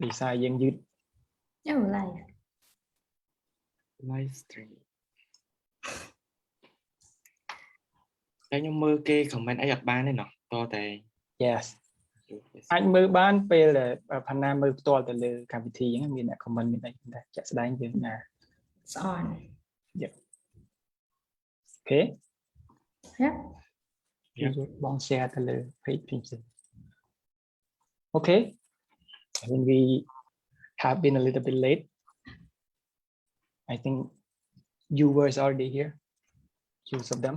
ดีไซน์ยังยืด live live stream តែខ្ញុំមើលគេ comment អីអត់បានទេណោះតតែ yes អាចមើលបានពេលផាណាមើលផ្ទាល់ទៅលើកម្មវិធីអញ្ចឹងមានអ្នក comment មានអីតែចាក់ស្ដែងយើងណា it's on yep okay yep បង share ទៅលើ page ផ្សេង okay I think we have been a little bit late I think viewers already here use of them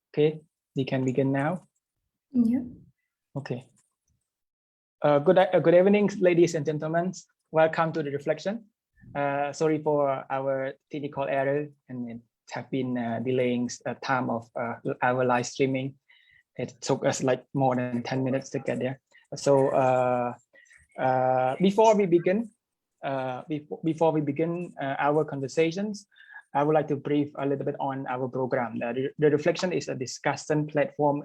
okay we can begin now yeah okay good evening ladies and gentlemen welcome to the reflection sorry for our technical error and it have been delaying time of our live streaming it took us like more than 10 minutes to get there so before we begin our conversations I would like to brief a little bit on our program. The reflection is a discussion platform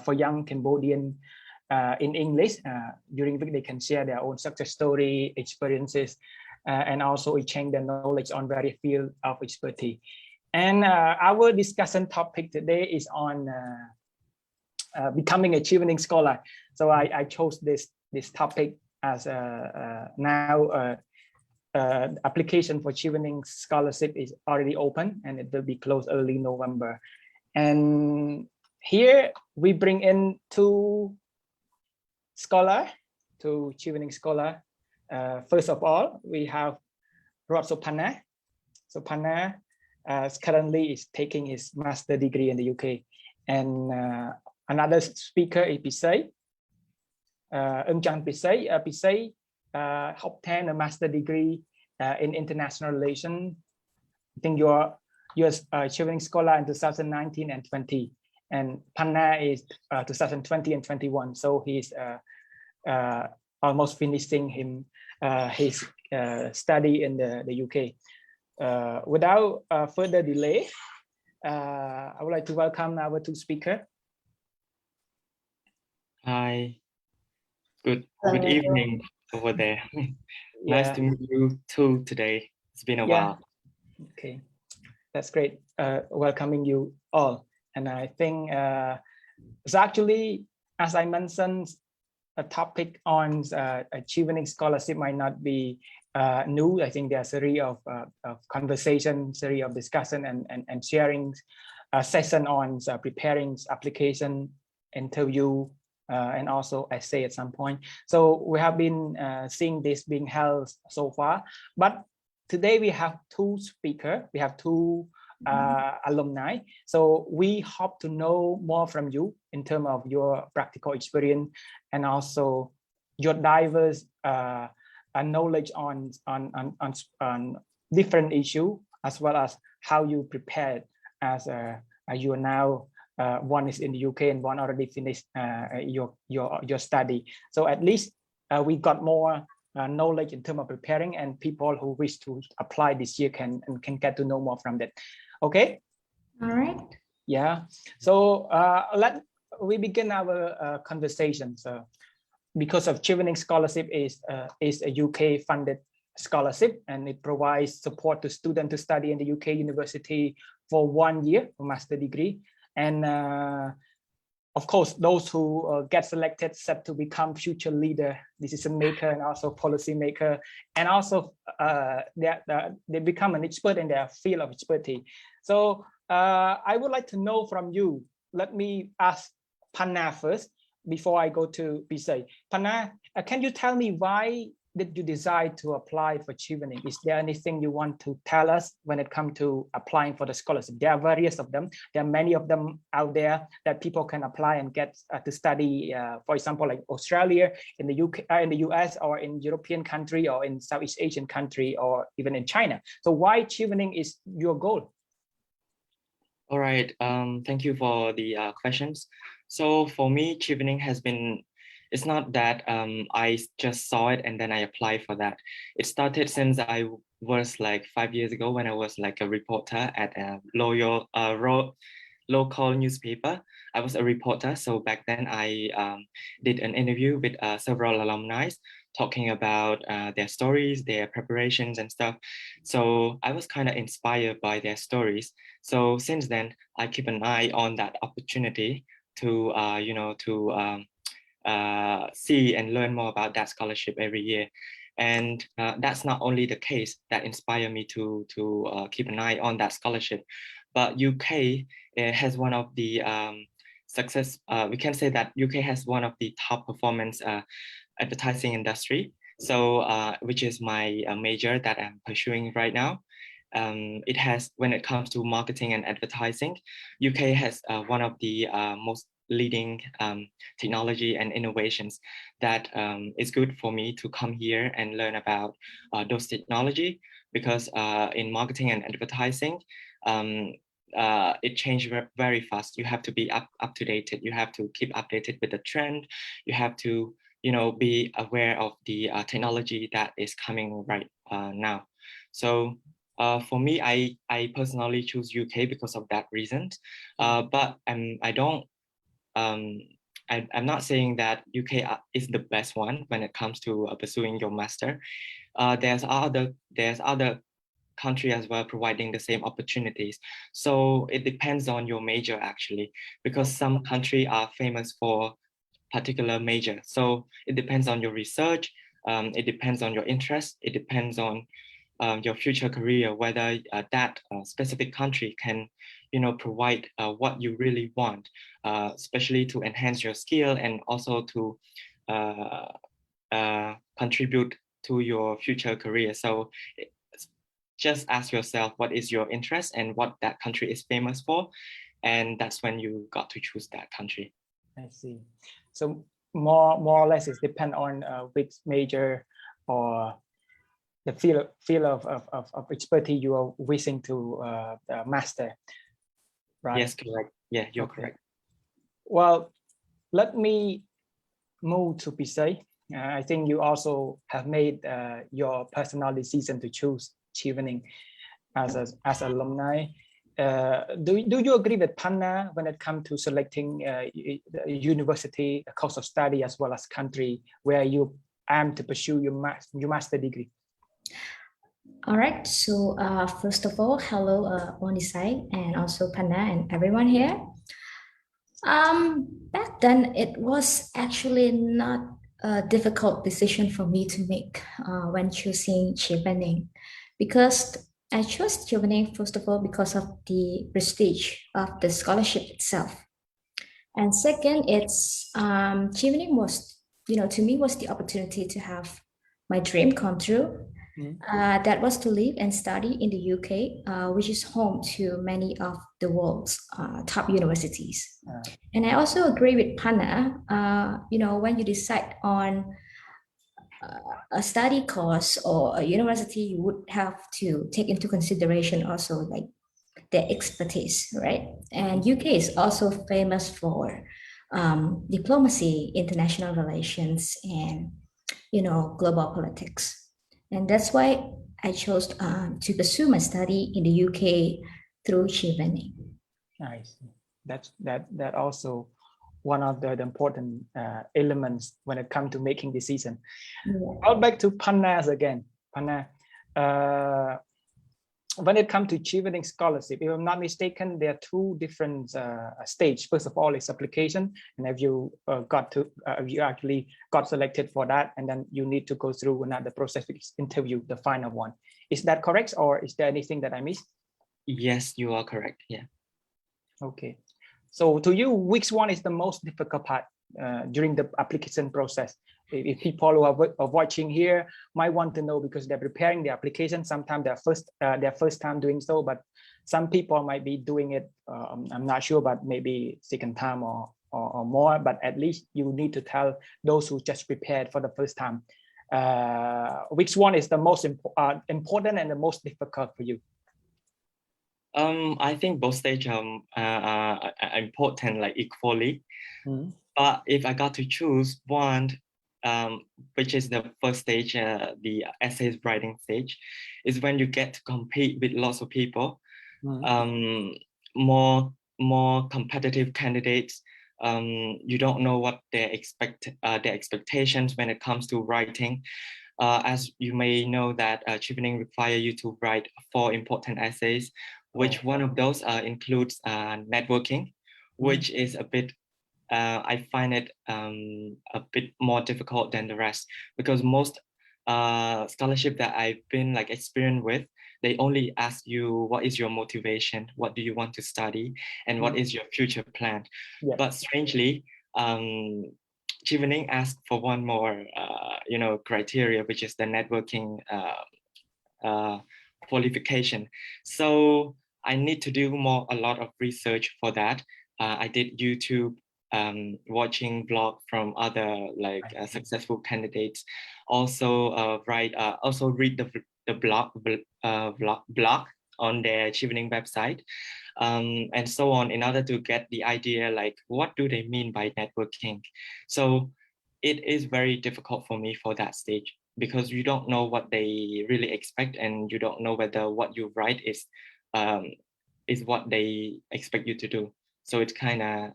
for young Cambodian in English, during which they can share their own success story, experiences, and also exchange their knowledge on various fields of expertise. And our discussion topic today is on becoming a Chevening scholar. So I chose this topic as now application for Chevening scholarship is already open and it will be closed early November. And here we bring in two scholars, two Chevening scholars. First of all, we have Roath Sophanna. Sophanna currently is taking his master degree in the UK. And another speaker is Chanpisey Ung. Chanpisey obtained a master degree in international relations. I think you're a Chevening scholar in 2019 and 20, and Panna is 2020 and 21. So he's almost finishing his study in the UK. Without further delay, I would like to welcome our two speakers. Hi, good evening over there. Nice to meet you too today. It's been a while. Okay, that's great. Welcoming you all. And I think it's actually, as I mentioned, a topic on Chevening scholarship might not be new. I think there's a series of conversation, series of discussion and sharing session on preparing application, interview, and also essay at some point. So we have been seeing this being held so far, but today we have two speakers, we have two alumni. So we hope to know more from you in terms of your practical experience and also your diverse knowledge on different issues, as well as how you prepared as you are now. One is in the UK and one already finished your study. So at least we got more knowledge in terms of preparing, and people who wish to apply this year can get to know more from that. Okay. All right. Yeah. So we begin our conversation. So because of Chevening scholarship is a UK funded scholarship, and it provides support to students to study in the UK university for 1 year for master degree. And of course, those who get selected set to become future leader, decision maker, and also policy maker, and also they become an expert in their field of expertise. So I would like to know from you. Let me ask Panna first before I go to Chanpisey. Panna, can you tell me why did you decide to apply for Chevening? Is there anything you want to tell us when it comes to applying for the scholarship? There are various of them. There are many of them out there that people can apply and get to study, for example, like Australia, in the UK, in the US, or in European country, or in Southeast Asian country, or even in China. So why Chevening is your goal? All right. Thank you for the questions. So for me, Chevening has been it's not that I just saw it and then I applied for that. It started since I was like 5 years ago when I was like a reporter at a local newspaper. I was a reporter. So back then I did an interview with several alumni talking about their stories, their preparations and stuff. So I was kind of inspired by their stories. So since then, I keep an eye on that opportunity to, see and learn more about that scholarship every year. And that's not only the case that inspired me to keep an eye on that scholarship, but UK has one of the success. We can say that UK has one of the top performance advertising industry. So which is my major that I'm pursuing right now. It has, when it comes to marketing and advertising, UK has one of the most leading technology and innovations that is good for me to come here and learn about those technology, because in marketing and advertising, it changed very fast. You have to be up to date. You have to keep updated with the trend. You have to, be aware of the technology that is coming right now. So for me, I personally choose UK because of that reason. But I'm not saying that UK is the best one when it comes to pursuing your master. There's other country as well providing the same opportunities. So it depends on your major actually, because some country are famous for particular major. So it depends on your research. It depends on your interest. It depends on your future career, whether that specific country can, provide what you really want, especially to enhance your skill and also to contribute to your future career. So just ask yourself what is your interest and what that country is famous for, and that's when you got to choose that country. I see. So more or less it depends on which major or the field of expertise you are wishing to master, right? Yes, correct. Yeah, you're correct. Well, let me move to Pisay. I think you also have made your personal decision to choose Chevening as alumni. Do you agree with Panna when it comes to selecting university, a course of study, as well as country where you aim to pursue your master degree? All right. So first of all, hello, Niseiy, and also Panna and everyone here. Back then, it was actually not a difficult decision for me to make when choosing Chevening, because I chose Chevening first of all because of the prestige of the scholarship itself, and second, it's Chevening was, to me, was the opportunity to have my dream come true. That was to live and study in the UK, which is home to many of the world's top universities. And I also agree with Panna, when you decide on a study course or a university, you would have to take into consideration also like their expertise, right? And UK is also famous for diplomacy, international relations, and global politics. And that's why I chose to pursue my study in the UK through Chevening. Nice. That also one of the important elements when it comes to making decision. Yeah. I'll back to Panna again. Panna, when it comes to Chevening scholarship, if I'm not mistaken, there are two different stages. First of all, it's application, and if you you actually got selected for that, and then you need to go through another process, interview, the final one. Is that correct, or is there anything that I missed? Yes, you are correct. Yeah. Okay. So to you, which one is the most difficult part during the application process? If people who are watching here might want to know, because they're preparing the application, sometimes their first time doing so, but some people might be doing it, I'm not sure, but maybe second time or more, but at least you need to tell those who just prepared for the first time, which one is the most important and the most difficult for you? I think both stages are important, like equally. But if I got to choose one, which is the first stage, the essays writing stage, is when you get to compete with lots of people, more competitive candidates. You don't know what their expectations when it comes to writing. As you may know that Chevening require you to write 4 important essays, which one of those includes networking, which is a bit, I find it a bit more difficult than the rest, because most scholarship that I've been like experienced with, they only ask you what is your motivation, what do you want to study, and what is your future plan. Yeah. But strangely, Chevening asked for one more, criteria, which is the networking qualification. So I need to do a lot of research for that. I did YouTube, watching blog from other successful candidates. Also read the blog on their Chevening website, and so on, in order to get the idea like what do they mean by networking. So it is very difficult for me for that stage, because you don't know what they really expect, and you don't know whether what you write is what they expect you to do. So it's kind of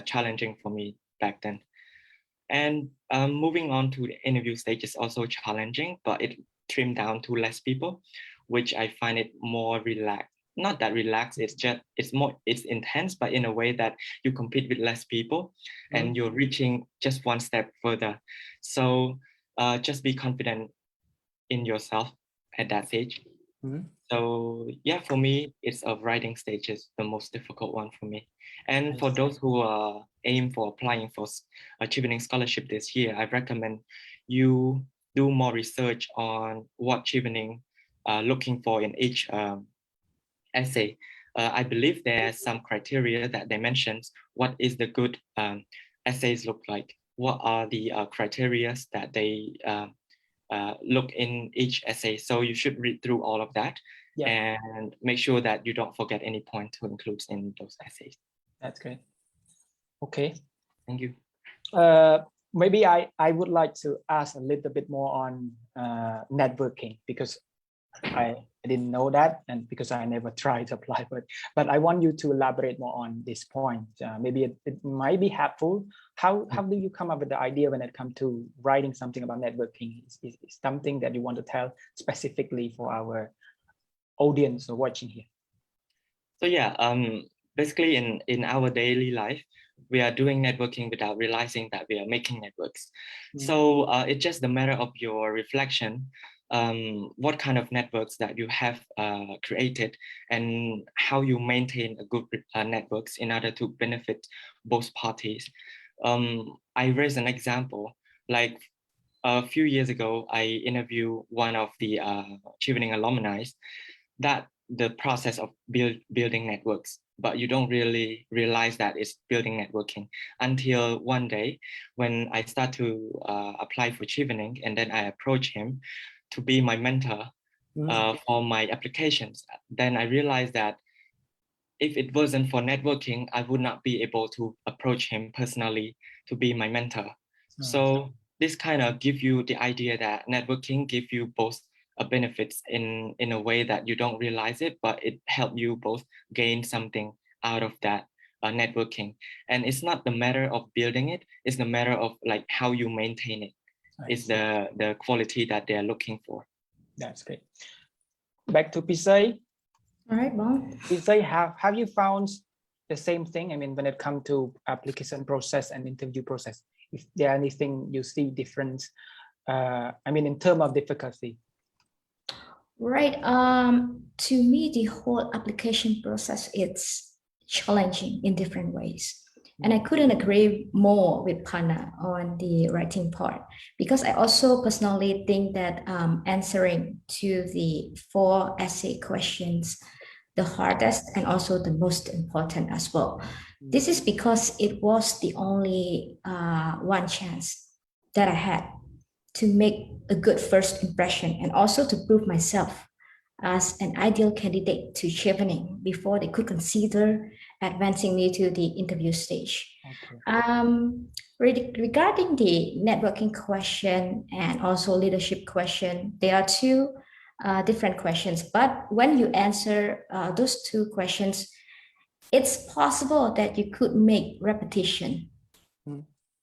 challenging for me back then. And moving on to the interview stage is also challenging, but it trimmed down to less people, which I find it more relaxed. Not that relaxed, it's intense, but in a way that you compete with less people and you're reaching just one step further. So just be confident in yourself at that stage. So yeah, for me, it's a writing stage is the most difficult one for me. And for those who aim for applying for a Chevening scholarship this year, I recommend you do more research on what Chevening looking for in each essay. I believe there are some criteria that they mentioned. What is the good essays look like? What are the criteria that they look in each essay? So you should read through all of that and make sure that you don't forget any point to include in those essays. That's great. Okay. Thank you. Maybe I would like to ask a little bit more on networking, because I didn't know that, and because I never tried to apply, but I want you to elaborate more on this point. Maybe it might be helpful. How do you come up with the idea when it comes to writing something about networking? Is something that you want to tell specifically for our audience or watching here? So yeah, basically in our daily life, we are doing networking without realizing that we are making networks. So it's just a matter of your reflection, what kind of networks that you have created, and how you maintain a good networks in order to benefit both parties. I raise an example. Like a few years ago, I interviewed one of the Chevening alumni, that the process of building networks, but you don't really realize that it's building networking until one day when I start to apply for Chevening, and then I approach him to be my mentor for my applications. Then I realized that if it wasn't for networking, I would not be able to approach him personally to be my mentor. So this kind of give you the idea that networking give you both benefits in a way that you don't realize it, but it help you both gain something out of that networking. And it's not the matter of building it, it's the matter of like how you maintain it. It's the quality that they're looking for. That's great. Back to Pisay. All right, Bon. Pisay, have you found the same thing? I mean, when it comes to application process and interview process, if there anything you see different, I mean, in terms of difficulty? Right. To me, the whole application process is challenging in different ways. And I couldn't agree more with Panna on the writing part, because I also personally think that answering to the 4 essay questions, the hardest and also the most important as well. This is because it was the only one chance that I had to make a good first impression and also to prove myself as an ideal candidate to Chevening before they could consider advancing me to the interview stage. Regarding the networking question and also leadership question, there are two different questions. But when you answer those two questions, it's possible that you could make repetition.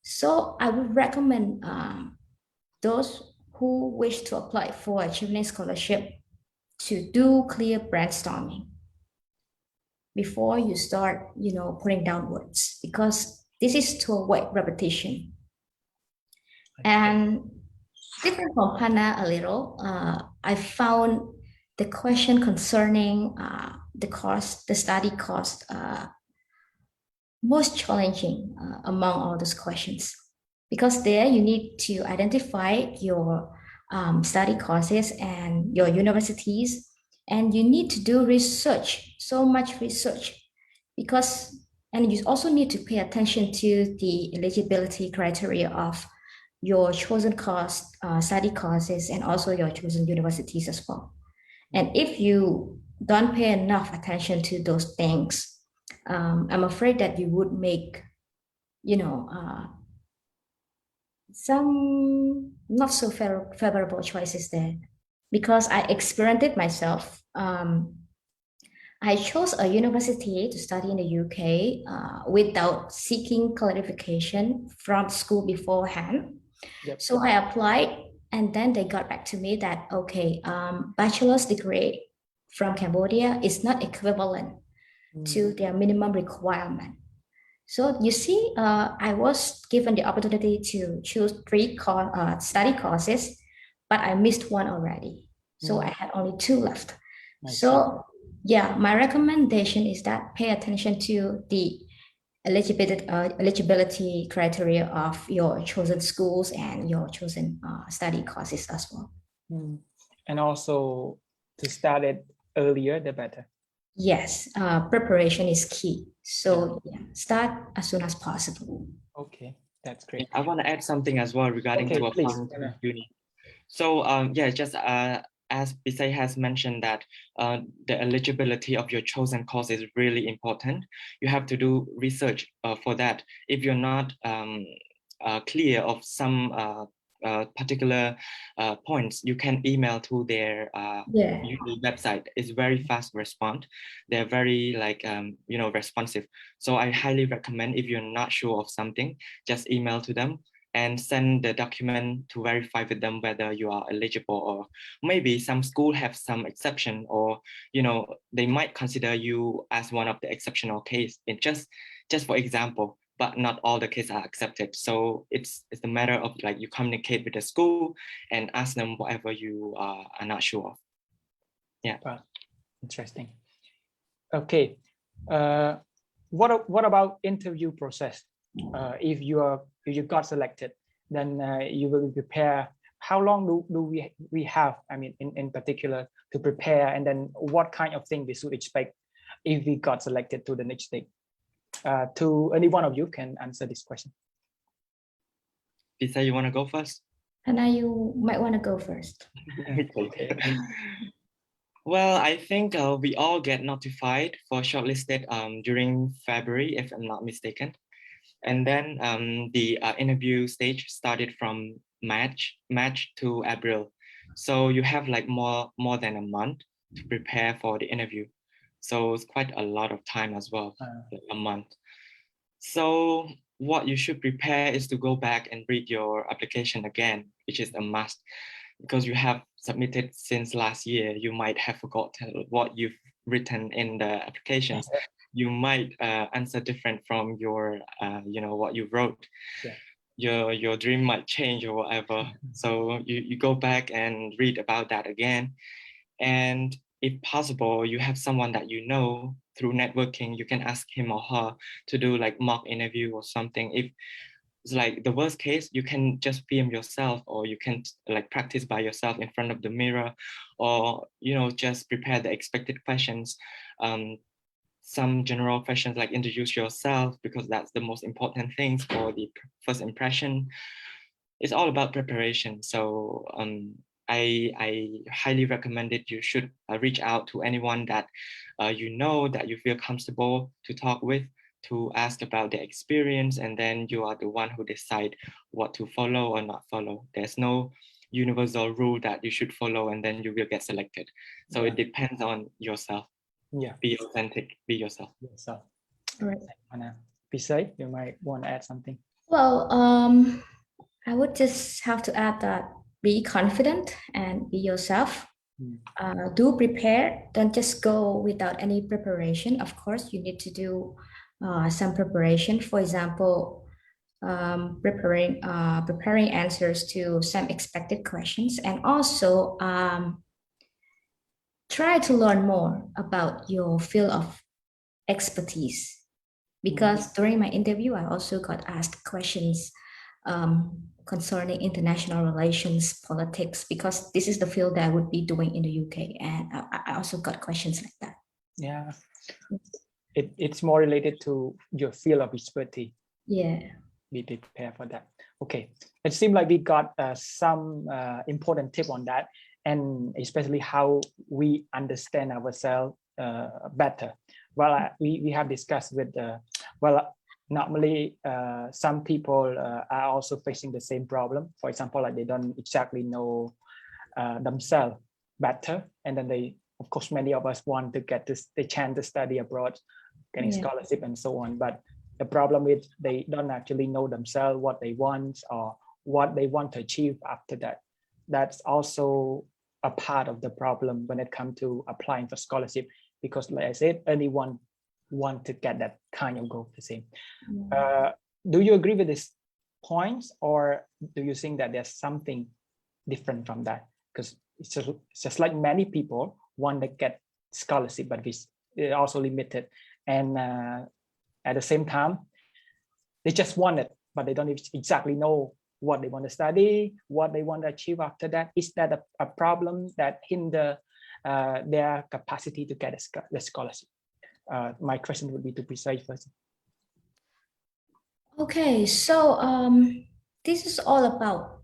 So I would recommend those who wish to apply for a Chevening scholarship to do clear brainstorming before you start, putting down words, because this is to avoid repetition. And different from Hannah a little, I found the question concerning the study cost, most challenging among all those questions, because there you need to identify your study courses and your universities, and you need to do research, so much research, and you also need to pay attention to the eligibility criteria of your chosen course, study courses, and also your chosen universities as well. And if you don't pay enough attention to those things, I'm afraid that you would make, some not so favorable choices there, because I experienced it myself. I chose a university to study in the UK without seeking clarification from school beforehand. So I applied, and then they got back to me that, okay, bachelor's degree from Cambodia is not equivalent to their minimum requirement. So you see, I was given the opportunity to choose 3 study courses, but I missed one already. So I had only 2 left. So yeah, my recommendation is that pay attention to the eligibility criteria of your chosen schools and your chosen study courses as well. And also to start it earlier, the better. Yes, preparation is key. So start as soon as possible. Okay, that's great. I want to add something as well regarding to applying to uni. So just as Bisay has mentioned that the eligibility of your chosen course is really important. You have to do research for that. If you're not clear of some particular points, you can email to their uni website. It's very fast response. They're very responsive. So I highly recommend, if you're not sure of something, just email to them and send the document to verify with them whether you are eligible, or maybe some school have some exception, or they might consider you as one of the exceptional case. In just for example, but not all the cases are accepted. So it's a matter of you communicate with the school and ask them whatever you are not sure of. Yeah. Wow. Interesting. Okay. What about interview process? If you got selected, then you will prepare. How long do we have? I mean, in particular, to prepare, and then what kind of thing we should expect if we got selected to the next stage? To any one of you can answer this question. Lisa, you want to go first? Hannah, you might want to go first. Okay. Well, I think we all get notified for shortlisted during February, if I'm not mistaken. And then the interview stage started from March to April. So you have more than a month to prepare for the interview. So it's quite a lot of time as well, a month. So what you should prepare is to go back and read your application again, which is a must, because you have submitted since last year. You might have forgotten what you've written in the applications. You might answer different from your, what you wrote. Your dream might change or whatever. So you go back and read about that again. And if possible, you have someone that through networking, you can ask him or her to do mock interview or something. If it's the worst case, you can just film yourself, or you can practice by yourself in front of the mirror, or just prepare the expected questions. Some general questions like introduce yourself, because that's the most important things for the first impression. It's all about preparation. So I highly recommend it. You should reach out to anyone that you know that you feel comfortable to talk with, to ask about their experience, and then you are the one who decide what to follow or not follow. There's no universal rule that you should follow and then you will get selected. So it depends on yourself. Yeah. Be authentic, be yourself. Yourself. Right. Pisay, you might want to add something. Well, I would just have to add that be confident and be yourself. Do prepare. Don't just go without any preparation. Of course, you need to do some preparation. For example, preparing answers to some expected questions, and also try to learn more about your field of expertise. Because during my interview, I also got asked questions concerning international relations, politics, because this is the field that I would be doing in the UK. And I also got questions like that. Yeah. It's more related to your field of expertise. Yeah. Be prepared for that. Okay. It seems like we got some important tip on that, and especially how we understand ourselves better. Well, we have discussed with, normally some people are also facing the same problem. For example, like they don't exactly know themselves better. And then they, of course, many of us want to get the chance to study abroad, getting scholarship and so on. But the problem is they don't actually know themselves, what they want or what they want to achieve after that. That's also a part of the problem when it comes to applying for scholarship, because like I said, anyone want to get that kind of goal the same. Do you agree with these points, or do you think that there's something different from that? Because it's just like many people want to get scholarship, but it's also limited. And at the same time, they just want it, but they don't exactly know what they want to study, what they want to achieve after that. Is that a problem that hinder their capacity to get the scholarship? My question would be to Pisay first. Okay, so this is all about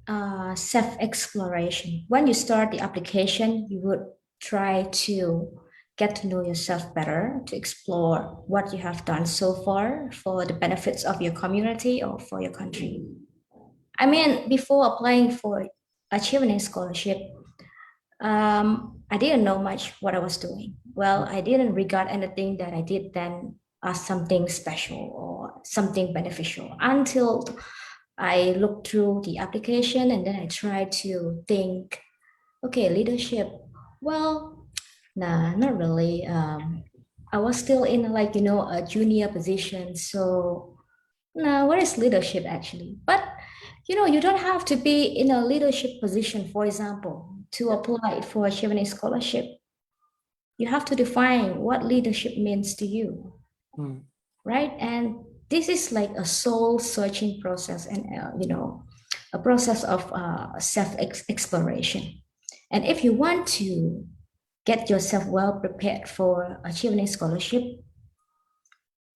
self-exploration. When you start the application, you would try to get to know yourself better, to explore what you have done so far for the benefits of your community or for your country. I mean, before applying for a Chevening scholarship, I didn't know much what I was doing. Well, I didn't regard anything that I did then as something special or something beneficial until I looked through the application, and then I tried to think, okay, leadership. Well, nah, not really. I was still in a junior position. So nah, what is leadership actually? But you don't have to be in a leadership position, for example, to apply for a Chevening scholarship. You have to define what leadership means to you, right? And this is like a soul-searching process, and a process of self-exploration. And if you want to get yourself well prepared for a Chevening scholarship,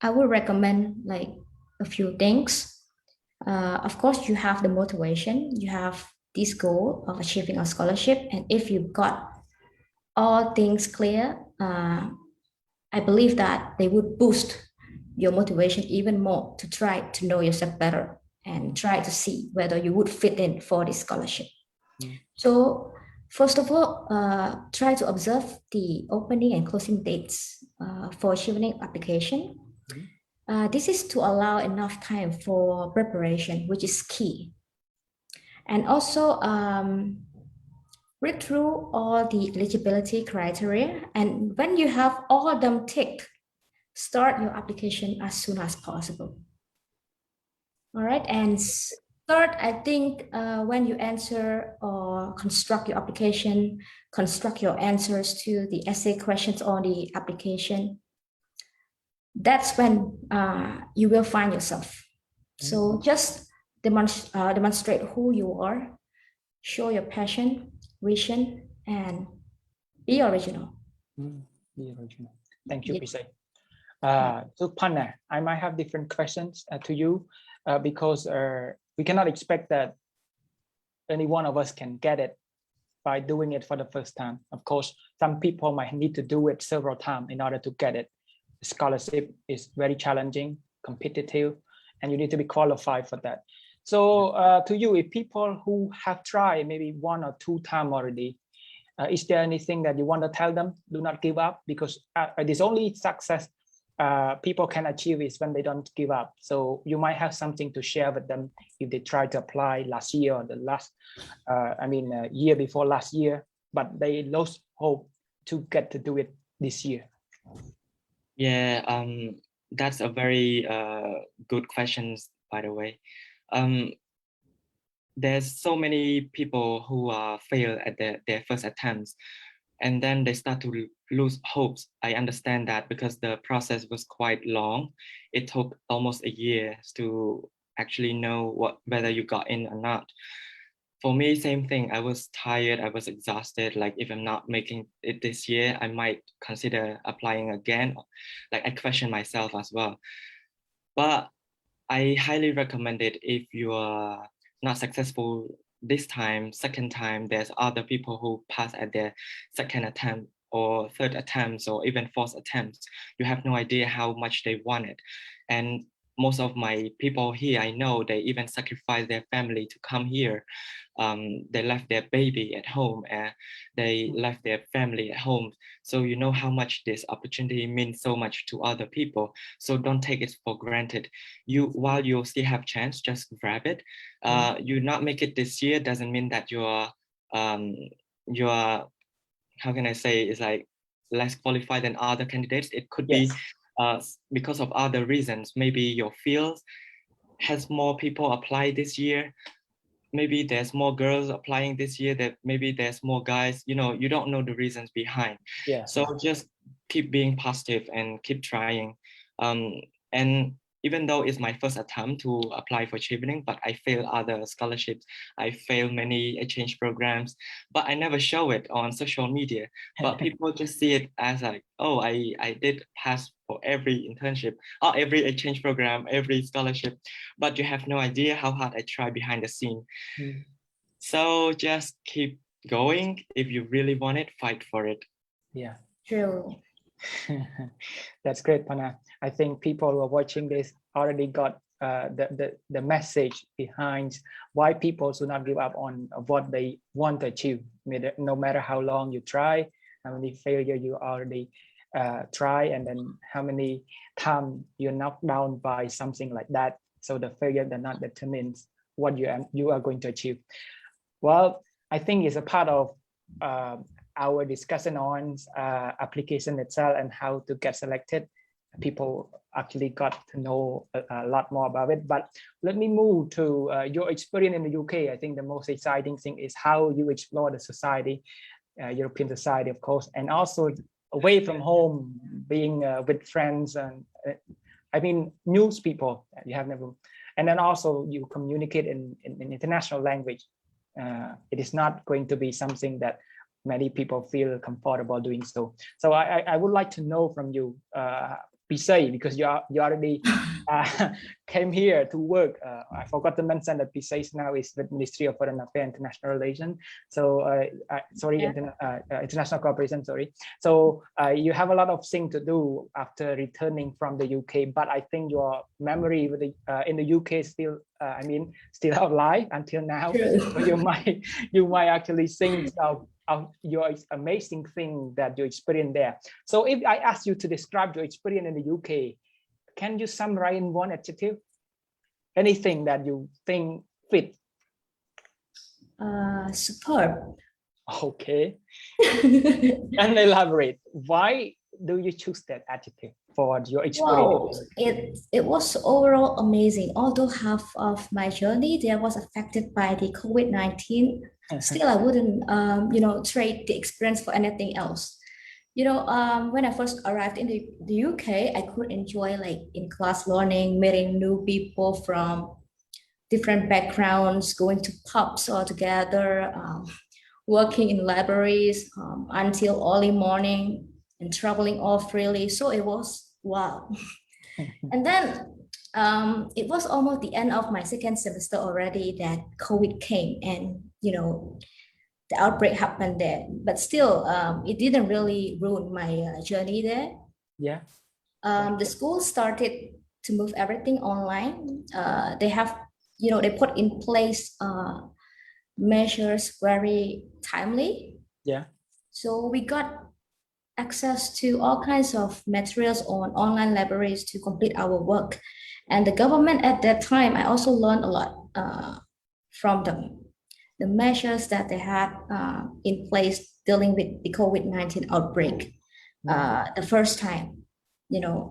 I would recommend like a few things. Of course, you have the motivation, you have this goal of achieving a scholarship. And if you've got all things clear, I believe that they would boost your motivation even more to try to know yourself better and try to see whether you would fit in for this scholarship. So first of all, try to observe the opening and closing dates for Chevening application. This is to allow enough time for preparation, which is key. And also read through all the eligibility criteria. And when you have all of them ticked, start your application as soon as possible. All right. And third, I think when you answer or construct your application, construct your answers to the essay questions on the application, that's when you will find yourself. So just demonstrate who you are, show your passion, vision, and be original. Be original. Thank you, Pisay. So Panna, I might have different questions to you because we cannot expect that any one of us can get it by doing it for the first time. Of course, some people might need to do it several times in order to get it. The scholarship is very challenging, competitive, and you need to be qualified for that. So to you, if people who have tried maybe 1 or 2 times already, is there anything that you want to tell them? Do not give up, because this only success people can achieve is when they don't give up. So you might have something to share with them if they try to apply last year or the last, year before last year, but they lost hope to get to do it this year. Yeah, that's a very good question, by the way. There's so many people who fail at their first attempts, and then they start to lose hopes. I understand that because the process was quite long. It took almost a year to actually know whether you got in or not. For me, same thing. I was tired, I was exhausted. Like, if I'm not making it this year, I might consider applying again. Like, I question myself as well. But I highly recommend it if you are not successful this time, second time, there's other people who pass at their second attempt or third attempts or even fourth attempts. You have no idea how much they want it. And most of my people here, I know they even sacrifice their family to come here. They left their baby at home and they left their family at home. So you know how much this opportunity means so much to other people. So don't take it for granted. While you still have chance, just grab it. You not make it this year doesn't mean that you're how can I say, is like less qualified than other candidates. It could be because of other reasons. Maybe your field has more people apply this year. Maybe there's more girls applying this year, that maybe there's more guys. You know, you don't know the reasons behind. So just keep being positive and keep trying. And even though it's my first attempt to apply for Chevening, but I failed other scholarships. I failed many exchange programs, but I never show it on social media. But people just see it as like, oh, I did pass for every internship, or every exchange program, every scholarship, but you have no idea how hard I try behind the scene. So just keep going. If you really want it, fight for it. Yeah. True. That's great, Pana. I think people who are watching this already got the message behind why people should not give up on what they want to achieve. No matter how long you try, how many failure you already try, and then how many times you're knocked down by something like that. So the failure does not determine what you are going to achieve. Well, I think it's a part of our discussion on application itself and how to get selected. People actually got to know a lot more about it. But let me move to your experience in the UK. I think the most exciting thing is how you explore the society, European society, of course, and also away from home, being with friends and news people that you have never. And then also you communicate in international language. It is not going to be something that many people feel comfortable doing so. So I would like to know from you, Pisay, because you already came here to work. I forgot to mention that Pisay now is with Ministry of Foreign Affairs International Relations. So international cooperation. Sorry. So you have a lot of things to do after returning from the UK. But I think your memory with in the UK still alive until now. So you might actually think of your amazing thing that you experienced there. So if I ask you to describe your experience in the UK, can you summarize in one adjective? Anything that you think fit? Superb. Okay. And elaborate. Why do you choose that adjective for your experience? Wow, it was overall amazing. Although half of my journey there was affected by the COVID-19, still I wouldn't trade the experience for anything else. When I first arrived in the UK, I could enjoy like in-class learning, meeting new people from different backgrounds, going to pubs all together, working in libraries until early morning, and traveling off freely. So it was wow. And then it was almost the end of my second semester already that COVID came, and the outbreak happened there. But still, it didn't really ruin my journey there. Yeah. The school started to move everything online. They have, they put in place measures very timely. Yeah. So we got access to all kinds of materials on online libraries to complete our work. And the government at that time, I also learned a lot from them. The measures that they had in place dealing with the COVID-19 outbreak the first time,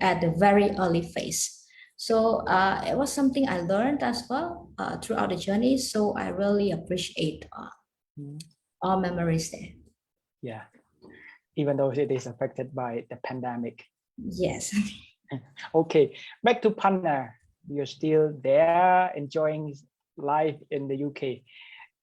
at the very early phase. So it was something I learned as well throughout the journey. So I really appreciate all memories there. Yeah. Even though it is affected by the pandemic. Yes. Okay, back to Panna. You're still there enjoying life in the UK.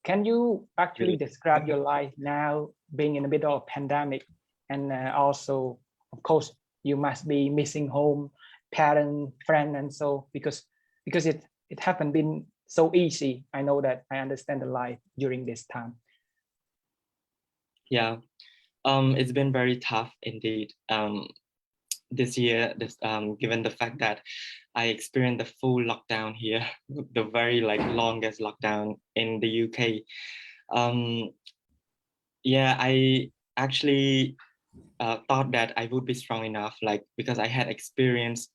Can you actually describe your life now being in the middle of pandemic? And also, of course, you must be missing home, parent, friend, and so because it haven't been so easy. I know that. I understand the life during this time. Yeah, it's been very tough indeed. This year, given the fact that I experienced the full lockdown here, the very longest lockdown in the UK. Yeah, I actually thought that I would be strong enough, because I had experience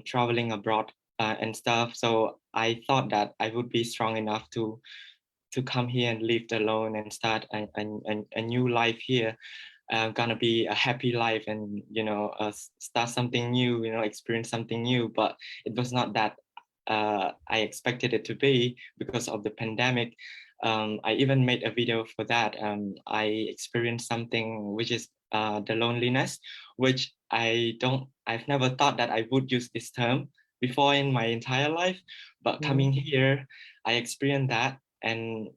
traveling abroad and stuff. So I thought that I would be strong enough to come here and live alone and start a new life here. Gonna be a happy life and start something new, experience something new. But it was not that I expected it to be because of the pandemic. I even made a video for that. I experienced something which is the loneliness, which I've never thought that I would use this term before in my entire life, but coming here, I experienced that. And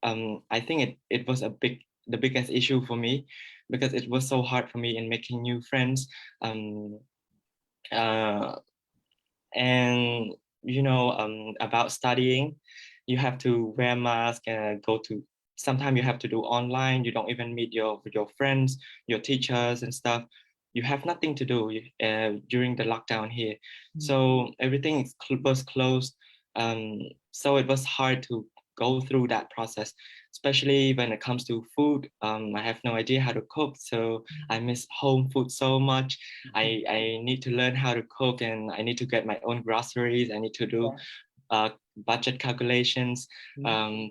I think it was the biggest issue for me, because it was so hard for me in making new friends. And about studying, you have to wear mask and sometimes you have to do online. You don't even meet your friends, your teachers and stuff. You have nothing to do during the lockdown here. So everything was closed. So it was hard to go through that process, especially when it comes to food. I have no idea how to cook, so I miss home food so much. I need to learn how to cook, and I need to get my own groceries. I need to do budget calculations.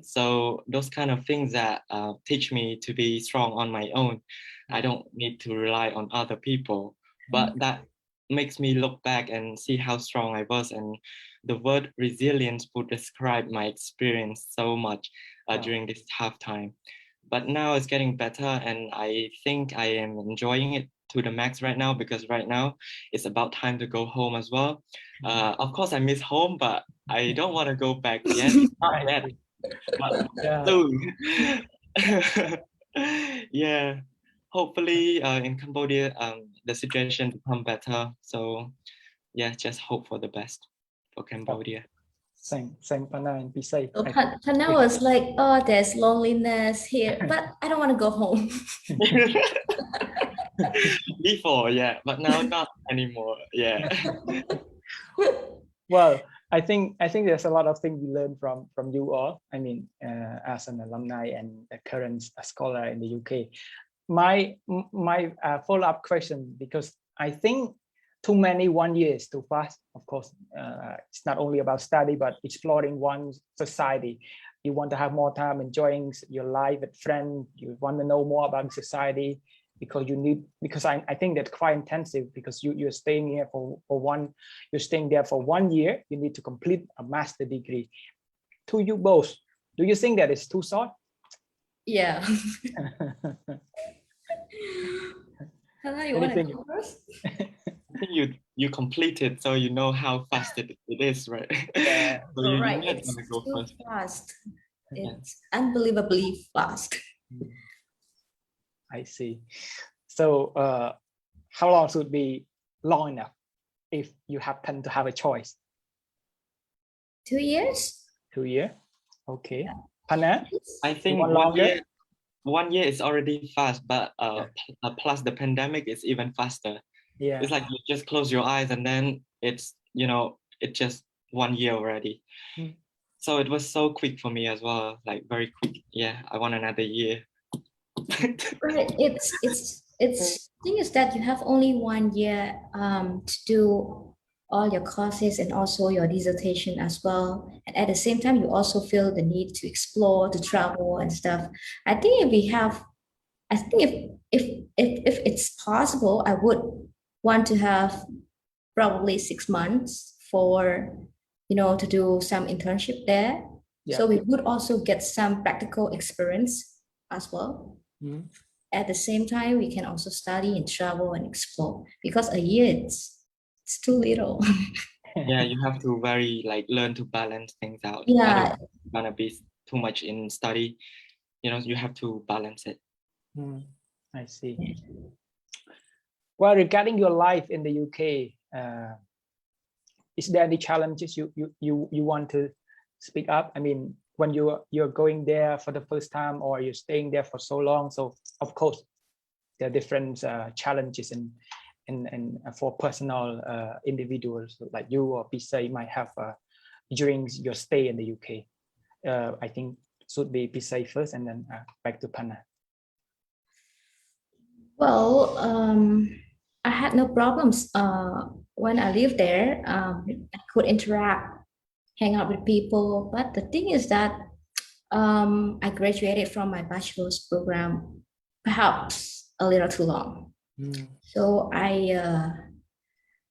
So those kind of things that teach me to be strong on my own. I don't need to rely on other people, but that makes me look back and see how strong I was. And the word resilience would describe my experience so much during this tough time. But now it's getting better, and I think I am enjoying it to the max right now, because right now it's about time to go home as well. Of course, I miss home, but I don't want to go back yet. Not yet, but soon. Yeah. Hopefully, in Cambodia, the situation become better. So, yeah, just hope for the best for Cambodia. Same, Panna, and be safe. So Panna was like, oh, there's loneliness here, but I don't want to go home. Before, yeah, but now not anymore. Yeah. Well, I think there's a lot of things we learn from you all. I mean, as an alumni and a current scholar in the UK. My follow-up question, because I think too many 1 year is too fast. Of course, it's not only about study, but exploring one's society. You want to have more time enjoying your life with friends. You want to know more about society, because I think that's quite intensive, because you're staying here you're staying there for 1 year. You need to complete a master degree. To you both, do you think that it's too short? Yeah. Hannah, you want to go first? I think you completed, so you know how fast it is, right? Yeah. So right. It's go too first. fast. It's unbelievably fast. I see. So how long should be long enough if you happen to have a choice? 2 years? 2 years. Okay. Panna? I think 1 longer? 1 year is already fast, but Yeah. plus the pandemic is even faster. Yeah. It's like you just close your eyes and then it's, it just 1 year already. Mm. So it was so quick for me as well, like very quick. Yeah, I want another year. Right. It's thing is that you have only 1 year to do all your courses and also your dissertation as well. And at the same time, you also feel the need to explore, to travel and stuff. I think if we have, I think if it's possible, I would want to have probably 6 months for, to do some internship there. Yeah. So we would also get some practical experience as well. Mm. At the same time, we can also study and travel and explore because a year it's too little. Yeah, you have to very learn to balance things out. Yeah. Otherwise, it's gonna be too much in study. You have to balance it. I see. Well, regarding your life in the UK, is there any challenges you want to speak up? I mean, when you're going there for the first time or you're staying there for so long, so of course there are different challenges and for personal individuals like you or Pisa might have during your stay in the UK. I think should be Pisa first and then back to Panna. Well, I had no problems when I lived there. I could interact, hang out with people. But the thing is that I graduated from my bachelor's program perhaps a little too long. So I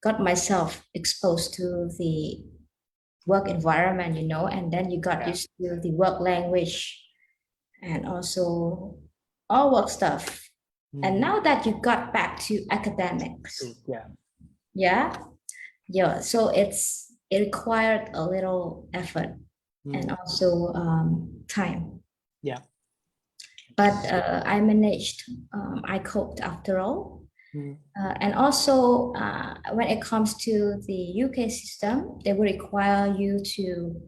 got myself exposed to the work environment, and then you got used to the work language and also all work stuff. And now that you got back to academics, so it required a little effort and also time. Yeah. But I managed. I coped after all. And also, when it comes to the UK system, they will require you to,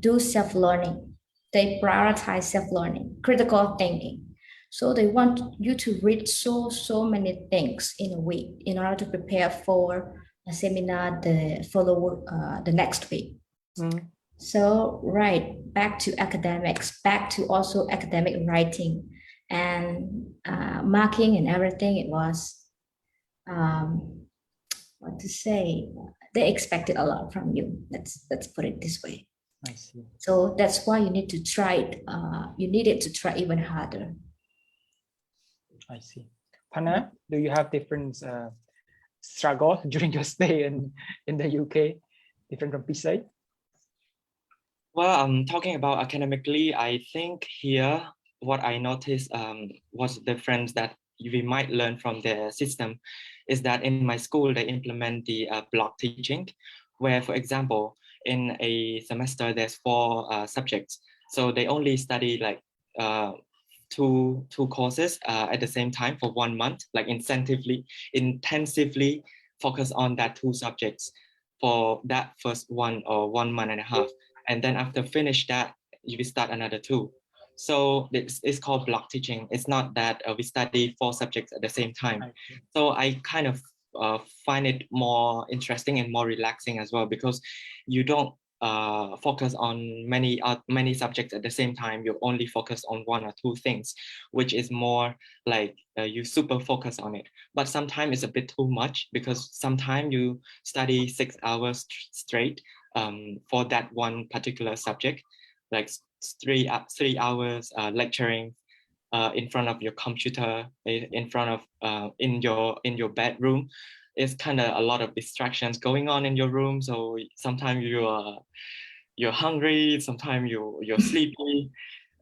do self-learning. They prioritize self-learning, critical thinking. So they want you to read so many things in a week in order to prepare for a seminar the next week. So back to academics, back to also academic writing and marking and everything. It was what to say. They expected a lot from you. Let's put it this way. I see. So that's why you need to try it. You needed to try even harder. I see. Panna, do you have different struggles during your stay in the UK, different from Pisa? Well, talking about academically, I think here what I noticed was the difference that we might learn from the system is that in my school, they implement the block teaching, where, for example, in a semester, there's 4 subjects. So they only study two courses at the same time for 1 month, intensively focus on that 2 subjects for that first 1 or 1 month and a half. And then after finish that, you will start another 2. So it's called block teaching. It's not that we study 4 subjects at the same time. So I kind of find it more interesting and more relaxing as well, because you don't focus on many subjects at the same time. You only focus on 1 or 2 things, which is more like you super focus on it. But sometimes it's a bit too much, because sometimes you study 6 hours straight for that one particular subject, like 3 hours lecturing in front of your computer, in front of in your bedroom. It's kind of a lot of distractions going on in your room. So sometimes you're hungry, sometimes you're sleepy.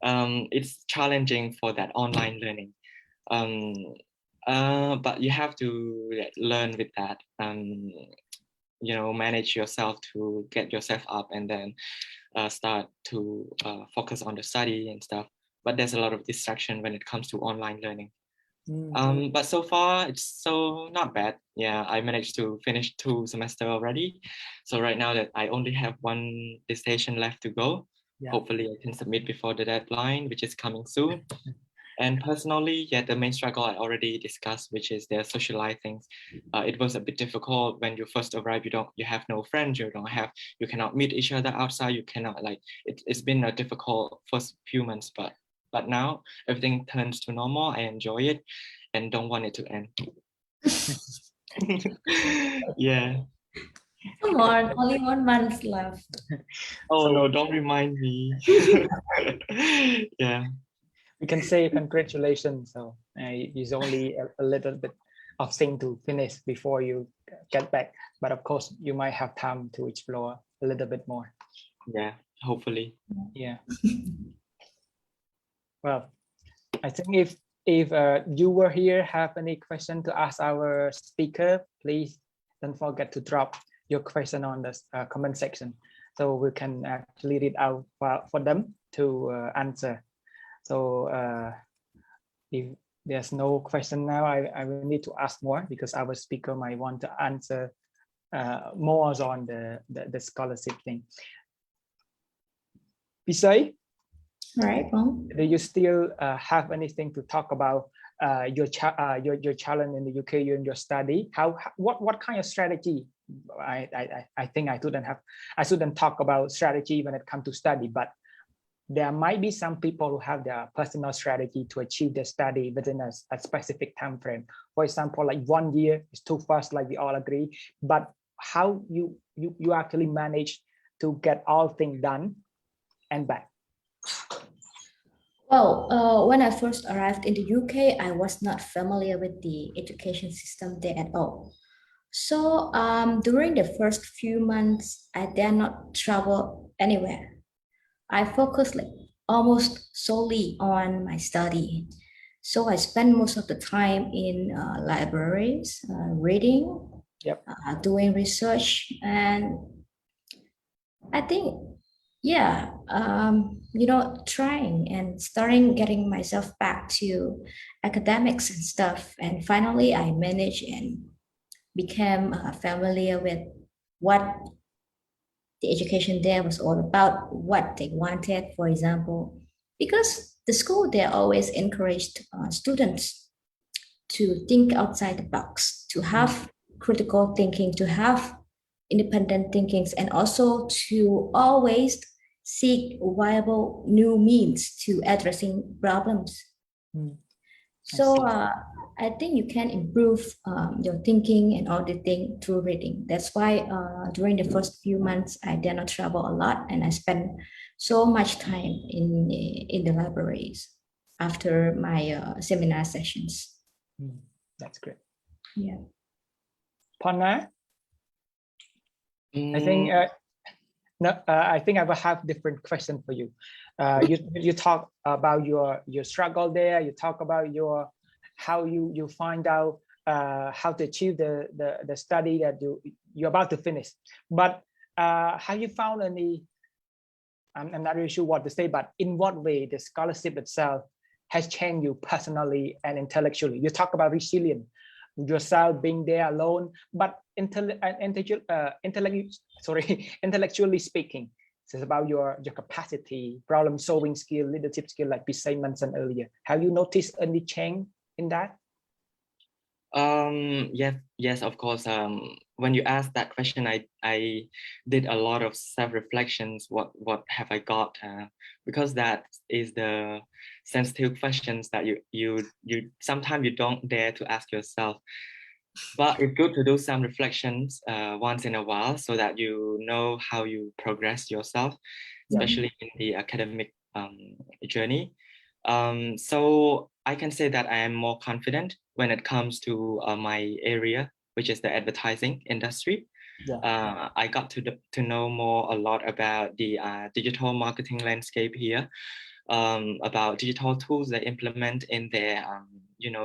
It's challenging for that online learning. But you have to learn with that. Manage yourself to get yourself up and then start to focus on the study and stuff. But there's a lot of distraction when it comes to online learning. But so far it's so not bad. Yeah, I managed to finish 2 semesters already. So right now that I only have 1 dissertation left to go, Hopefully I can submit before the deadline, which is coming soon. And personally, the main struggle I already discussed, which is the socializing. It was a bit difficult when you first arrive. You have no friends. You cannot meet each other outside. You cannot it's been a difficult first few months, but now everything turns to normal. I enjoy it and don't want it to end. Yeah. Come on, only 1 month left. Oh no, don't remind me. Yeah. We can say congratulations. So it's only a little bit of thing to finish before you get back. But of course, you might have time to explore a little bit more. Yeah, hopefully. Yeah. Well, I think if you were here, have any question to ask our speaker, please don't forget to drop your question on the comment section, so we can actually read out for them to answer. So if there's no question now, I will need to ask more, because our speaker might want to answer more on the scholarship thing. Niseiy, Right, Bong? do you still have anything to talk about your challenge in the UK during your study? What kind of strategy? I think I shouldn't talk about strategy when it comes to study, but there might be some people who have their personal strategy to achieve their study within a specific time frame. For example, like 1 year is too fast, like we all agree. But how you actually manage to get all things done and back? Well, when I first arrived in the UK, I was not familiar with the education system there at all. So during the first few months, I dare not travel anywhere. I focused almost solely on my study. So I spend most of the time in libraries, reading, doing research, and I think, trying and starting getting myself back to academics and stuff. And finally, I managed and became familiar with what the education there was all about, what they wanted, for example, because the school there always encouraged students to think outside the box, to have critical thinking, to have independent thinkings, and also to always seek viable new means to addressing problems. So I think you can improve your thinking and auditing through reading. That's why during the first few months, I did not travel a lot, and I spent so much time in the libraries after my seminar sessions. That's great. Yeah. Panna, I think I think I will have different question for you. You talk about your struggle there. You talk about how you find out how to achieve the study that you're about to finish. But have you found any? I'm not really sure what to say, but in what way the scholarship itself has changed you personally and intellectually? You talk about resilience, yourself being there alone, but intellectually speaking, it's about your capacity, problem solving skill, leadership skill, like Niseiy mentioned earlier. Have you noticed any change in that? Yes, of course. When you asked that question, I did a lot of self-reflections. What have I got? Because that is the sensitive questions that you sometimes you don't dare to ask yourself. But it's good to do some reflections once in a while, so that you know how you progress yourself, especially in the academic journey. So I can say that I am more confident when it comes to my area, which is the advertising industry. I got to know a lot about the digital marketing landscape here, about digital tools they implement in their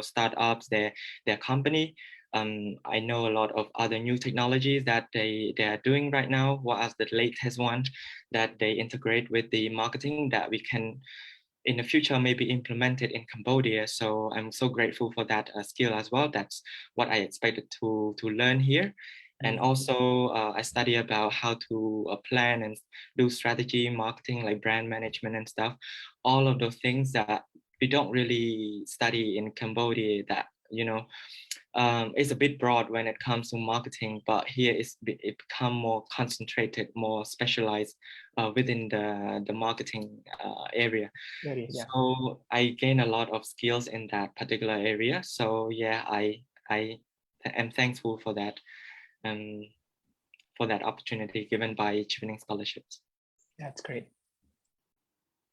startups, their company. I know a lot of other new technologies that they are doing right now. What are the latest ones that they integrate with the marketing that we can in the future maybe implemented in Cambodia. So I'm so grateful for that skill as well. That's what I expected to learn here. And also I study about how to plan and do strategy, marketing, like brand management and stuff. All of those things that we don't really study in Cambodia, that, it's a bit broad when it comes to marketing, but here it become more concentrated, more specialized within the marketing area. Yeah. So I gain a lot of skills in that particular area. So yeah, I am thankful for that opportunity given by Chevening scholarships. That's great.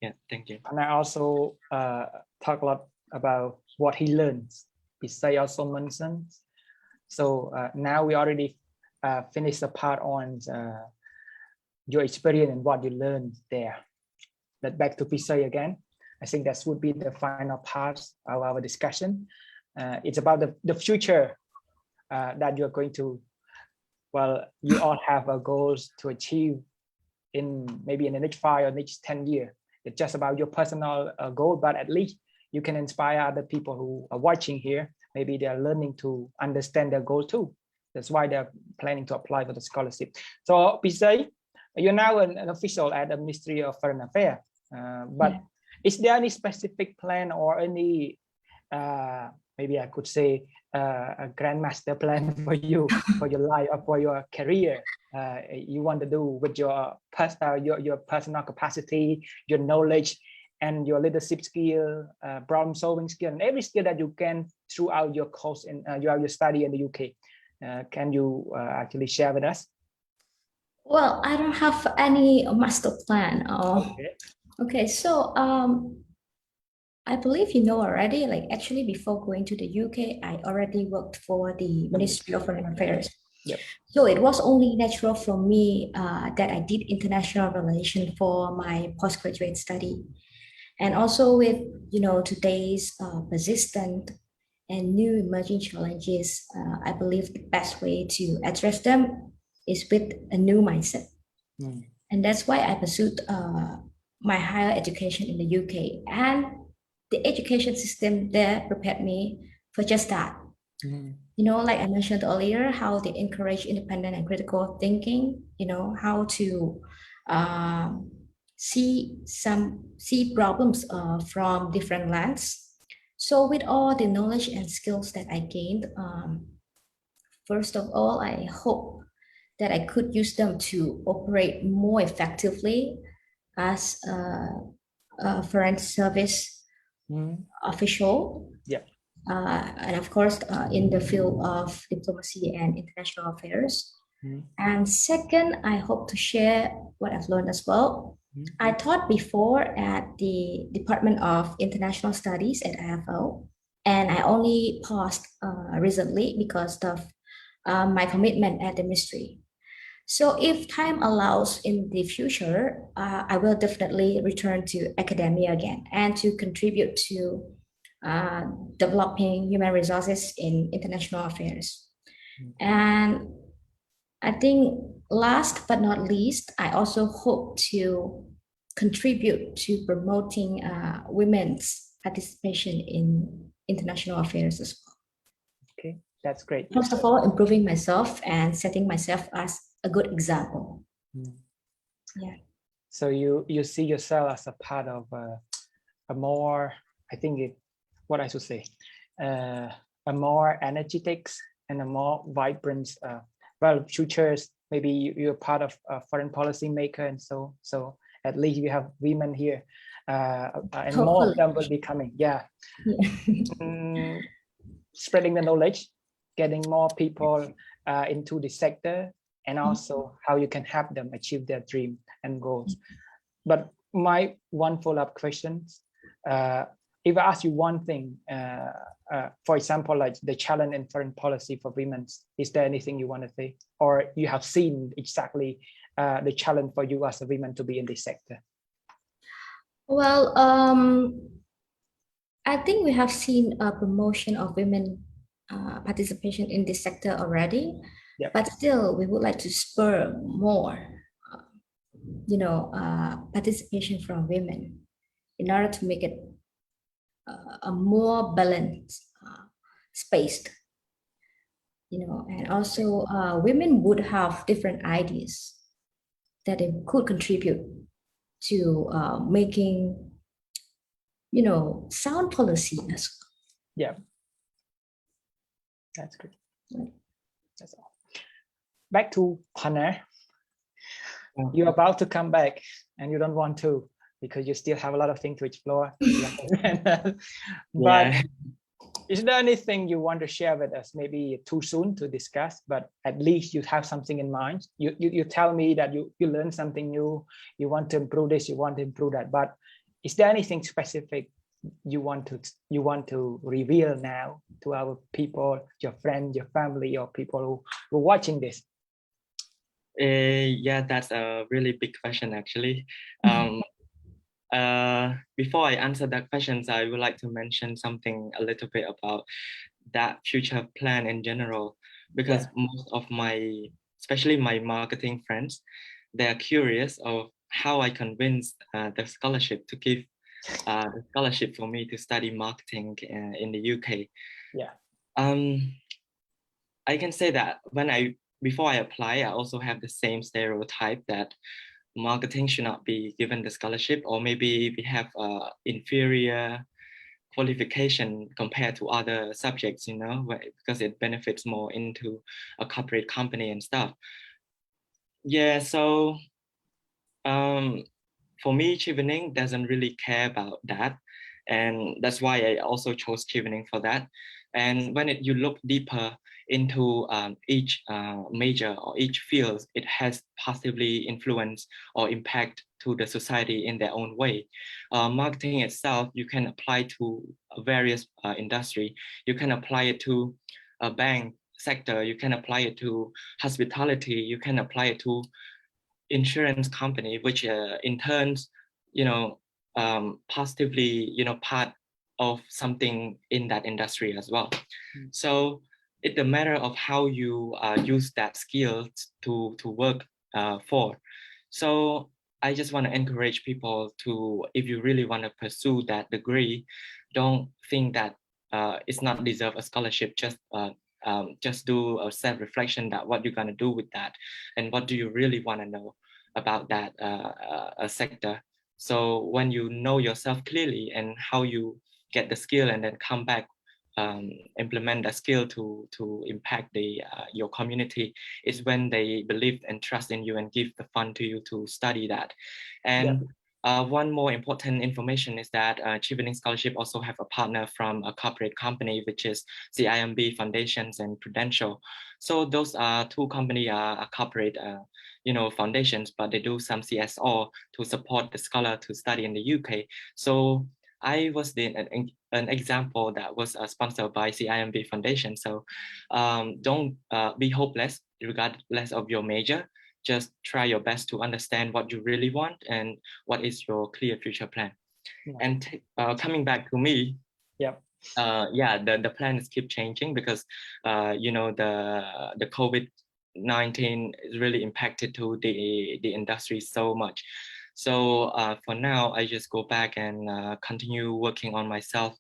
Yeah, thank you. And I also talk a lot about what he learns. Pisay also mentions. So now we already finished the part on your experience and what you learned there. But back to Pisay again. I think that would be the final part of our discussion. It's about the future that you're going to, well, you all have goals to achieve in maybe in the next 5 or next 10 years. It's just about your personal goal, but at least you can inspire other people who are watching here. Maybe they're learning to understand their goal too. That's why they're planning to apply for the scholarship. So Pisay, you're now an official at the Ministry of Foreign Affairs, but yeah. Is there any specific plan or any, maybe I could say, a grandmaster plan for you, for your life or for your career? You want to do with your personal capacity, your knowledge, and your leadership skill, problem solving skill, and every skill that you can throughout your course and throughout your study in the UK. Can you actually share with us? Well, I don't have any master plan. Okay, so I believe you know already, like actually before going to the UK, I already worked for the Ministry of Foreign Affairs. Yep. So it was only natural for me that I did international relations for my postgraduate study. And also with, today's persistent and new emerging challenges, I believe the best way to address them is with a new mindset. And that's why I pursued my higher education in the UK. And the education system there prepared me for just that. Like I mentioned earlier, how they encourage independent and critical thinking, how to see problems from different lands. So with all the knowledge and skills that I gained, first of all, I hope that I could use them to operate more effectively as a foreign service official. Yeah. And of course, in the field of diplomacy and international affairs. And second, I hope to share what I've learned as well. I taught before at the Department of International Studies at IFL, and I only paused recently because of my commitment at the ministry. So if time allows in the future, I will definitely return to academia again and to contribute to developing human resources in international affairs. And I think last but not least, I also hope to contribute to promoting women's participation in international affairs as well. Okay, that's great. First of all, improving myself and setting myself as a good example. Yeah. So you see yourself as a part of a more, I think what I should say, a more energetic and a more vibrant, futures. Maybe you're part of a foreign policy maker, and so at least you have women here, and hopefully more of them will be coming. Yeah. Spreading the knowledge, getting more people into the sector, and also how you can help them achieve their dream and goals. But my one follow-up question, if I ask you one thing, for example, like the challenge in foreign policy for women, is there anything you want to say, or you have seen exactly the challenge for you as a woman to be in this sector? Well, I think we have seen a promotion of women participation in this sector already, but still we would like to spur more, participation from women in order to make it a more balanced, spaced. and also women would have different ideas that they could contribute to making, sound policy as Yeah, that's good. well. That's all. Back to Thana. Yeah. You're about to come back and you don't want to because you still have a lot of things to explore. But Yeah. is there anything you want to share with us? Maybe too soon to discuss, but at least you have something in mind. You tell me that you learned something new, you want to improve this, you want to improve that. But is there anything specific you want to reveal now to our people, your friends, your family, or people who are watching this? Yeah, that's a really big question actually. Before I answer that questions, I would like to mention something a little bit about that future plan in general, because most of especially my marketing friends, they're curious of how I convinced the scholarship to give the scholarship for me to study marketing in the UK. Yeah. I can say that before I apply, I also have the same stereotype that marketing should not be given the scholarship, or maybe we have inferior qualification compared to other subjects, because it benefits more into a corporate company and stuff. Yeah, so for me, Chevening doesn't really care about that. And that's why I also chose Chevening for that. And when you look deeper into each major or each field, it has positively influence or impact to the society in their own way. Marketing itself, you can apply to various industry. You can apply it to a bank sector. You can apply it to hospitality. You can apply it to insurance company, which in turns, positively, part of something in that industry as well. So it's a matter of how you use that skill to work for. So I just want to encourage people to, if you really want to pursue that degree, don't think that it's not deserve a scholarship. Just do a self-reflection that what you're going to do with that and what do you really want to know about that sector. So when you know yourself clearly and how you get the skill and then come back, implement the skill to impact your community, is when they believe and trust in you and give the fund to you to study that. And one more important information is that Chevening Scholarship also have a partner from a corporate company, which is CIMB Foundations and Prudential. So those are two companies are corporate foundations, but they do some CSR to support the scholar to study in the UK. So I was an example that was sponsored by CIMB Foundation. So don't be hopeless regardless of your major. Just try your best to understand what you really want and what is your clear future plan. And coming back to me, the plans keep changing because the COVID-19 is really impacted to the industry so much. So for now, I just go back and continue working on myself,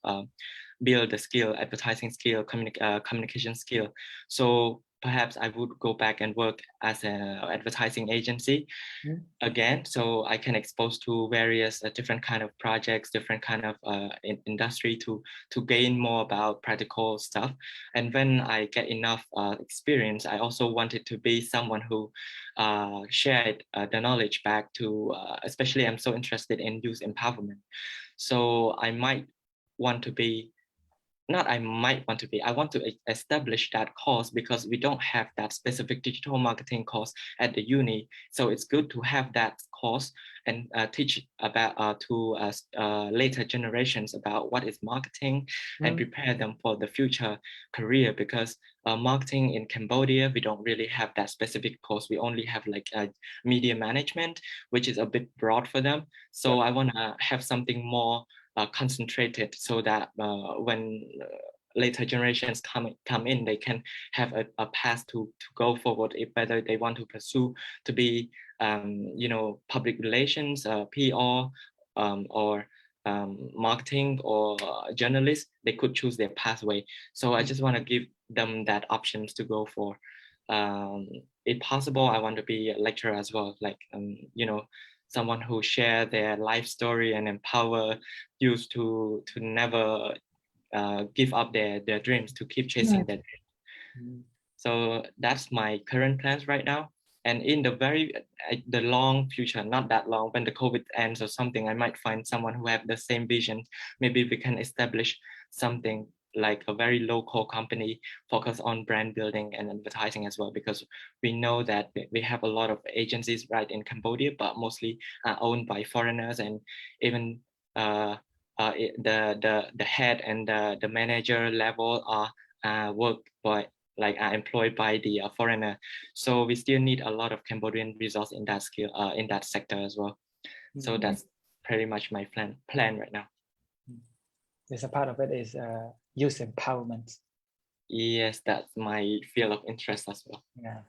build the skill, advertising skill, communication skill. So perhaps I would go back and work as an advertising agency again, so I can expose to various different kind of projects, different kind of industry to gain more about practical stuff. And when I get enough experience, I also wanted to be someone who shared the knowledge back to, especially I'm so interested in youth empowerment. So I might want to be I want to establish that course because we don't have that specific digital marketing course at the uni. So it's good to have that course and teach about to later generations about what is marketing and prepare them for the future career, because marketing in Cambodia, we don't really have that specific course. We only have like media management, which is a bit broad for them. So I want to have something more concentrated so that when later generations come in, they can have a path to go forward, if whether they want to pursue to be public relations, PR, or marketing or journalist, they could choose their pathway. So I just want to give them that options to go for. If possible, I want to be a lecturer as well, like someone who share their life story and empower youth to never give up their dreams, to keep chasing their dreams. So that's my current plans right now. And in the long future, not that long, when the COVID ends or something, I might find someone who have the same vision. Maybe we can establish something like a very local company focused on brand building and advertising as well, because we know that we have a lot of agencies right in Cambodia, but mostly owned by foreigners, and even the head and the manager level are worked by are employed by the foreigner. So we still need a lot of Cambodian resource in that skill in that sector as well. So that's pretty much my plan right now. There's a part of it is youth empowerment. Yes, that's my field of interest as well. Yeah.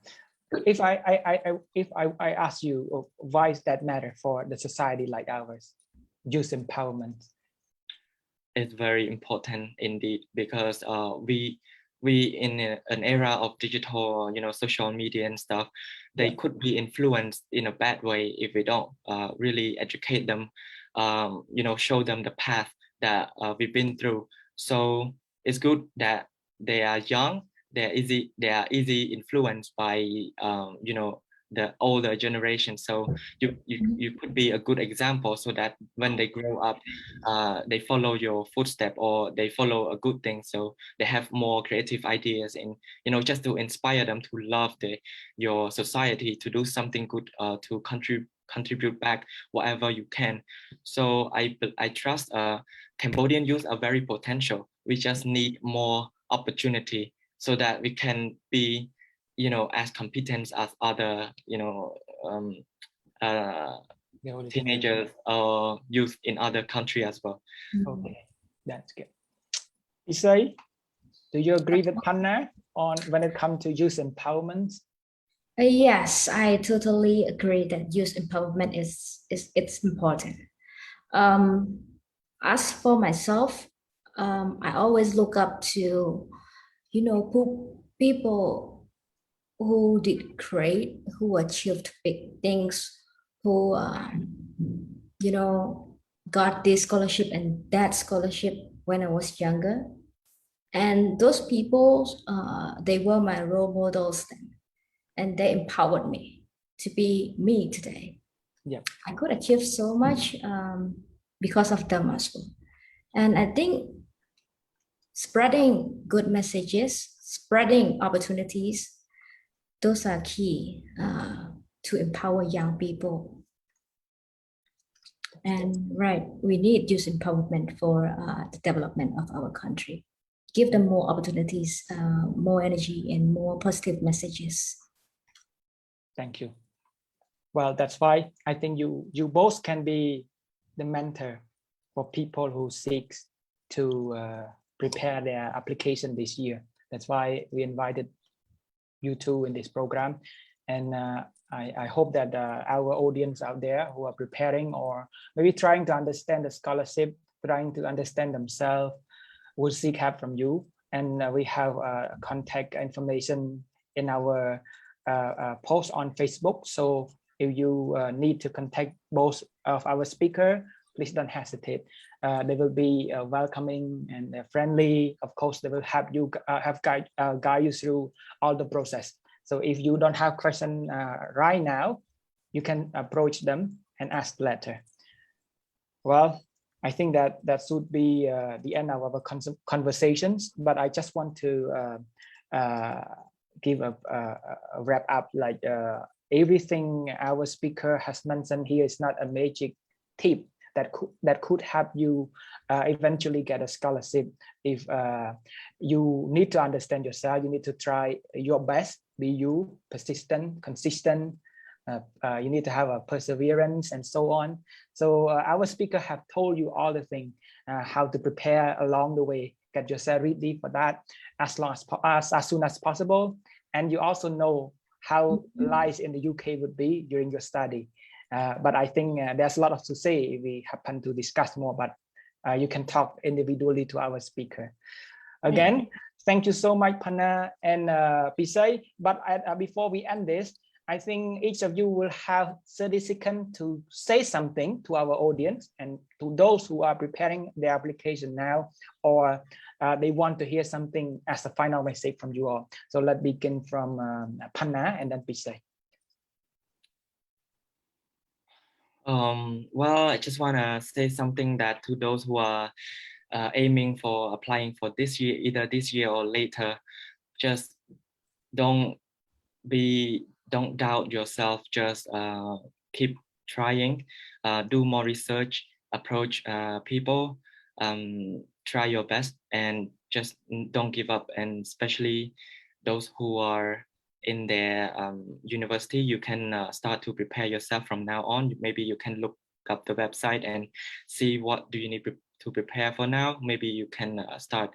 If I ask you, why does that matter for the society like ours, youth empowerment? It's very important indeed, because we in an era of digital, social media and stuff, they could be influenced in a bad way if we don't really educate them, show them the path that we've been through. So it's good that they are young, they are easy influenced by the older generation. So you could be a good example, so that when they grow up, they follow your footstep, or they follow a good thing, so they have more creative ideas, and just to inspire them to love your society, to do something good, to contribute back whatever you can. So I trust Cambodian youth are very potential. We just need more opportunity so that we can be as competent as other teenagers or youth in other countries as well. Okay, that's good. Niseiy, do you agree with Panna on when it comes to youth empowerment? Yes, I totally agree that youth empowerment it's important. As for myself, I always look up to people who did great, who achieved big things, who got this scholarship and that scholarship when I was younger. And those people, they were my role models then, and they empowered me to be me today. Yeah, I could achieve so much because of them as well. And I think spreading good messages, spreading opportunities, those are key to empower young people. And we need youth empowerment for the development of our country. Give them more opportunities, more energy, and more positive messages. Thank you. Well, that's why I think you both can be the mentor for people who seek to prepare their application this year. That's why we invited you two in this program. And I hope that our audience out there who are preparing or maybe trying to understand the scholarship, trying to understand themselves, will seek help from you. And we have contact information in our post on Facebook. So if you need to contact both of our speakers, please don't hesitate. They will be welcoming and friendly. Of course, they will help you guide you through all the process. So if you don't have question right now, you can approach them and ask later. Well, I think that should be the end of our conversations. But I just want to give a wrap up. Like everything our speaker has mentioned here is not a magic tip that could help you eventually get a scholarship. If you need to understand yourself, you need to try your best, be you, persistent, consistent. You need to have a perseverance and so on. So our speaker have told you all the things, how to prepare along the way, get yourself ready for that as soon as possible. And you also know how life in the UK would be during your study. But I think there's a lot to say if we happen to discuss more, but you can talk individually to our speaker. Again, Thank you so much, Panna and Pisay. But before we end this, I think each of you will have 30 seconds to say something to our audience and to those who are preparing their application now, or they want to hear something as a final message from you all. So let's begin from Panna and then Pisay. Well, I just want to say something that to those who are aiming for applying for this year, either this year or later, just don't doubt yourself, just keep trying, do more research, approach people, try your best, and just don't give up. And especially those who are in their university, you can start to prepare yourself from now on. Maybe you can look up the website and see what do you need to prepare for now. Maybe you can start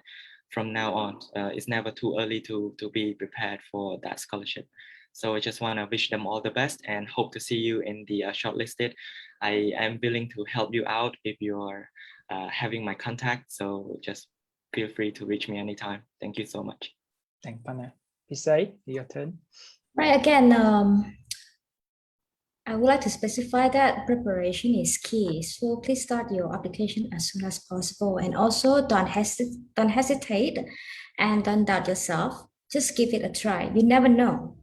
from now on. It's never too early to be prepared for that scholarship. So I just want to wish them all the best and hope to see you in the shortlisted. I am willing to help you out if you're having my contact. So just feel free to reach me anytime. Thank you so much. Thanks, Panna. Pisay, your turn. Right, again, I would like to specify that preparation is key. So please start your application as soon as possible. And also don't hesitate and don't doubt yourself. Just give it a try. You never know.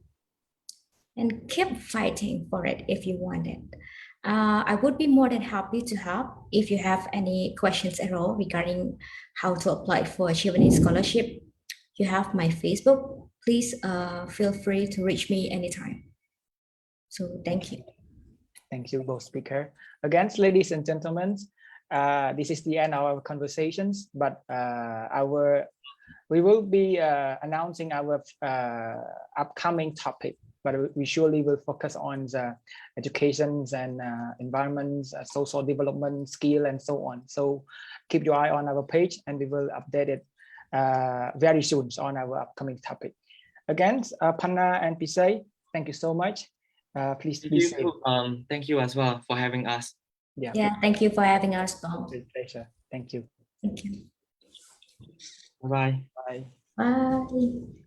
And keep fighting for it if you want it. I would be more than happy to help if you have any questions at all regarding how to apply for a Chevening scholarship. You have my Facebook. Please feel free to reach me anytime. So thank you. Thank you, both speakers. Again, ladies and gentlemen, this is the end of our conversations, but we will be announcing our upcoming topic, but we surely will focus on the educations and environments, social development, skill, and so on. So keep your eye on our page and we will update it very soon on our upcoming topic. Again, Panna and Pisay, thank you so much. Please be safe. Thank you as well for having us. Yeah, thank you for having us, Tom. With pleasure. Thank you. Thank you. Bye-bye. Bye. Bye.